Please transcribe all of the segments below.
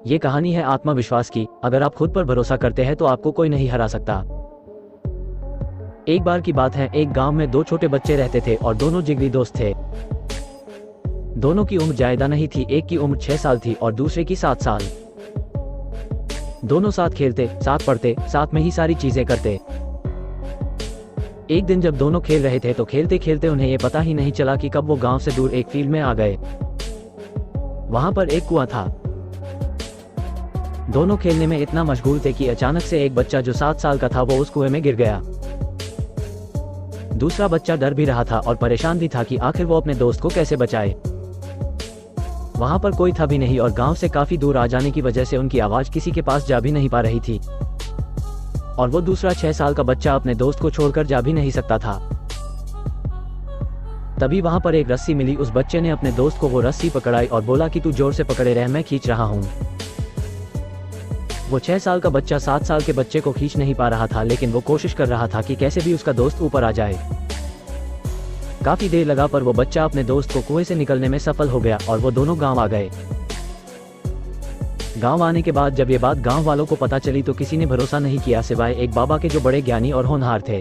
ये कहानी है आत्मविश्वास की। अगर आप खुद पर भरोसा करते हैं तो आपको कोई नहीं हरा सकता। एक बार की बात है, एक गांव में दो छोटे बच्चे रहते थे और दोनों जिगरी दोस्त थे। दोनों की उम्र ज्यादा नहीं थी, एक की उम्र 6 साल थी और दूसरे की 7 साल। दोनों साथ खेलते, साथ पढ़ते, साथ में ही सारी चीजें करते। एक दिन जब दोनों खेल रहे थे तो खेलते खेलते उन्हें ये पता ही नहीं चला कि कब वो गांव से दूर एक फील्ड में आ गए। वहां पर एक कुआं था। दोनों खेलने में इतना मशगूल थे कि अचानक से एक बच्चा जो 7 साल का था वो उस कुएं में गिर गया। दूसरा बच्चा डर भी रहा था और परेशान भी था कि आखिर वो अपने दोस्त को कैसे बचाए। वहां पर कोई था भी नहीं और गांव से काफी दूर आ जाने की वजह से उनकी आवाज किसी के पास जा भी नहीं पा रही थी। और वो दूसरा 6 साल का बच्चा अपने दोस्त को छोड़कर जा भी नहीं सकता था। तभी वहां पर एक रस्सी मिली। उस बच्चे ने अपने दोस्त को वो रस्सी पकड़ाई और बोला कि तू जोर से पकड़े रह, मैं खींच रहा हूं। वो 6 साल का बच्चा 7 साल के बच्चे को खींच नहीं पा रहा था, लेकिन वो कोशिश कर रहा था कि कैसे भी उसका दोस्त ऊपर आ जाए। काफी देर लगा पर वो बच्चा अपने दोस्त को कुएं से निकलने में सफल हो गया और वो दोनों गांव आ गए। गांव आने के बाद जब ये बात गांव वालों को पता चली तो किसी ने भरोसा नहीं किया सिवाय एक बाबा के जो बड़े ज्ञानी और होनहार थे।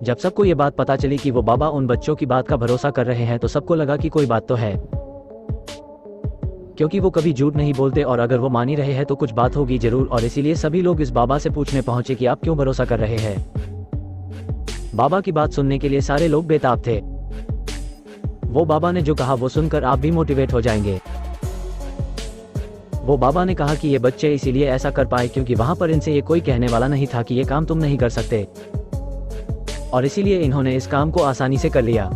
जब सबको ये बात पता चली कि वो बाबा उन बच्चों की बात का भरोसा कर रहे हैं तो सबको लगा कि कोई बात तो है, क्योंकि वो कभी झूठ नहीं बोलते और अगर वो मान ही रहे हैं तो कुछ बात होगी जरूर। और इसीलिए सभी लोग इस बाबा से पूछने पहुंचे कि आप क्यों भरोसा कर रहे हैं। बाबा की बात सुनने के लिए सारे लोग बेताब थे। वो बाबा ने जो कहा वो सुनकर आप भी मोटिवेट हो जाएंगे। वो बाबा ने कहा कि ये बच्चे इसीलिए ऐसा कर पाए क्योंकि वहां पर इनसे ये कोई कहने वाला नहीं था कि ये काम तुम नहीं कर सकते, और इसीलिए इन्होंने इस काम को आसानी से कर लिया।